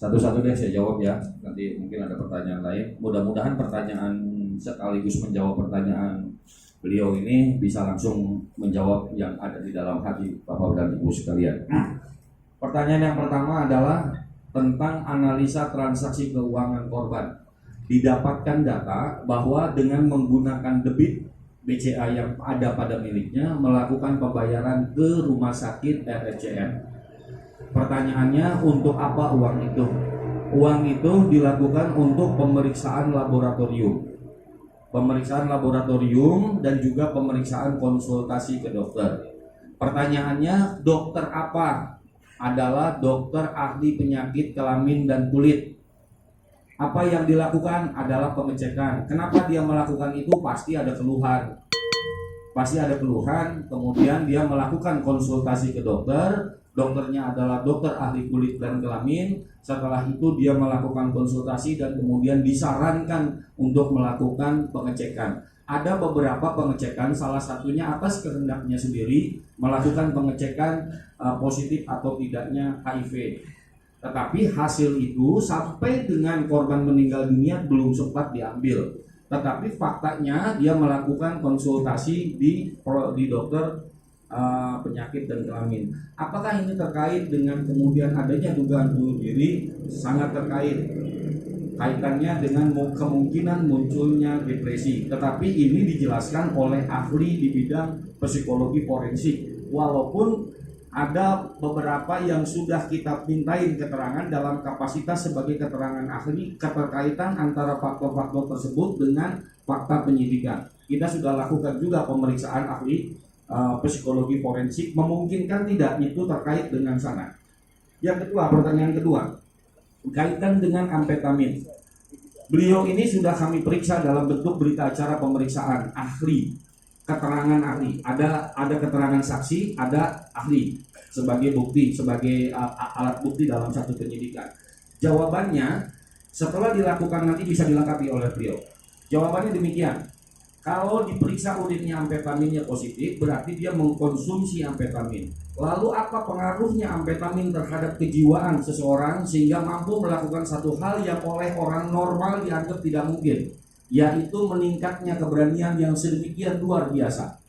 Satu-satu deh saya jawab ya. Nanti mungkin ada pertanyaan lain. Mudah-mudahan pertanyaan sekaligus menjawab pertanyaan beliau ini bisa langsung menjawab yang ada di dalam hati Bapak dan Ibu sekalian. Pertanyaan yang pertama adalah tentang analisa transaksi keuangan korban. Didapatkan data bahwa dengan menggunakan debit BCA yang ada pada miliknya melakukan pembayaran ke rumah sakit RSCM. Pertanyaannya, untuk apa uang itu? Uang itu dilakukan untuk pemeriksaan laboratorium. Pemeriksaan laboratorium dan juga pemeriksaan konsultasi ke dokter. Pertanyaannya, dokter apa? Adalah dokter ahli penyakit kelamin dan kulit. Apa yang dilakukan adalah pengecekan. Kenapa dia melakukan itu? Pasti ada keluhan. Kemudian dia melakukan konsultasi ke dokter. Dokternya adalah dokter ahli kulit dan kelamin. Setelah itu dia melakukan konsultasi dan kemudian disarankan untuk melakukan pengecekan. Ada beberapa pengecekan, salah satunya atas kehendaknya sendiri melakukan pengecekan positif atau tidaknya HIV. Tetapi hasil itu sampai dengan korban meninggal dunia belum sempat diambil. Tetapi faktanya dia melakukan konsultasi di dokter penyakit dan kelamin. Apakah ini terkait dengan kemudian adanya dugaan bunuh diri? Sangat terkait. Kaitannya dengan kemungkinan munculnya depresi. Tetapi ini dijelaskan oleh ahli di bidang psikologi forensik. Walaupun ada beberapa yang sudah kita mintain keterangan dalam kapasitas sebagai keterangan ahli, keterkaitan antara faktor-faktor tersebut dengan fakta penyidikan. Kita sudah lakukan juga pemeriksaan ahli psikologi forensik, memungkinkan tidak itu terkait dengan sana. Yang kedua, pertanyaan kedua, kaitan dengan amfetamin. Beliau ini sudah kami periksa dalam bentuk berita acara pemeriksaan ahli, keterangan ahli. Ada keterangan saksi, ada ahli sebagai bukti, sebagai alat bukti dalam satu penyidikan. Jawabannya setelah dilakukan nanti bisa dilengkapi oleh beliau. Jawabannya demikian. Kalau diperiksa urinnya amfetaminnya positif, berarti dia mengkonsumsi amfetamin. Lalu apa pengaruhnya amfetamin terhadap kejiwaan seseorang sehingga mampu melakukan satu hal yang oleh orang normal dianggap tidak mungkin, yaitu meningkatnya keberanian yang sedemikian luar biasa.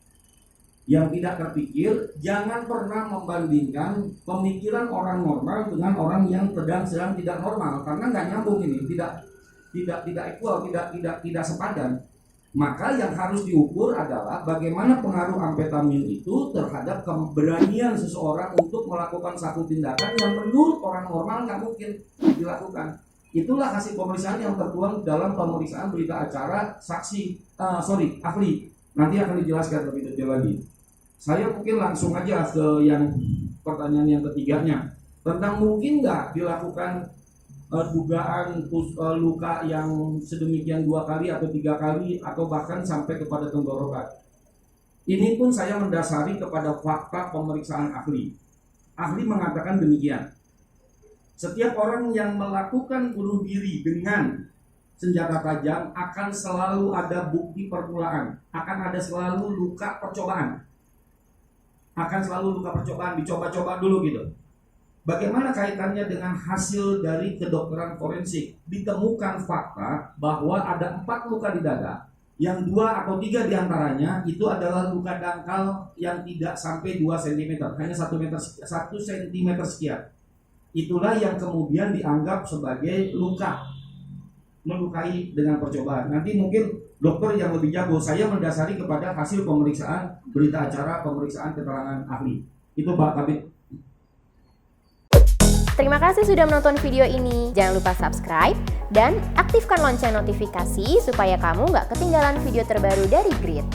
Yang tidak terpikir, jangan pernah membandingkan pemikiran orang normal dengan orang yang sedang tidak normal, karena nggak nyambung ini, tidak equal, tidak sepadan. Maka yang harus diukur adalah bagaimana pengaruh amfetamin itu terhadap keberanian seseorang untuk melakukan satu tindakan yang menurut orang normal nggak mungkin dilakukan. Itulah hasil pemeriksaan yang tertuang dalam pemeriksaan berita acara ahli. Nanti akan dijelaskan lebih detail lagi. Saya mungkin langsung aja ke yang pertanyaan yang ketiganya, tentang mungkin nggak dilakukan dugaan luka yang sedemikian 2 kali atau 3 kali atau bahkan sampai kepada tenggorokan. Ini pun saya mendasari kepada fakta pemeriksaan ahli. Ahli mengatakan demikian. Setiap orang yang melakukan bunuh diri dengan senjata tajam akan selalu ada bukti permulaan, akan ada selalu luka percobaan. Dicoba-coba dulu gitu. Bagaimana kaitannya dengan hasil dari kedokteran forensik? Ditemukan fakta bahwa ada 4 luka di dada, yang 2 atau 3 diantaranya itu adalah luka dangkal yang tidak sampai 2 cm, hanya 1 cm sekian. Itulah yang kemudian dianggap sebagai luka, melukai dengan percobaan. Nanti mungkin dokter yang lebih jago, saya mendasari kepada hasil pemeriksaan berita acara pemeriksaan keterangan ahli. Itu Pak Kabit. Terima kasih sudah menonton video ini. Jangan lupa subscribe dan aktifkan lonceng notifikasi supaya kamu nggak ketinggalan video terbaru dari Grid.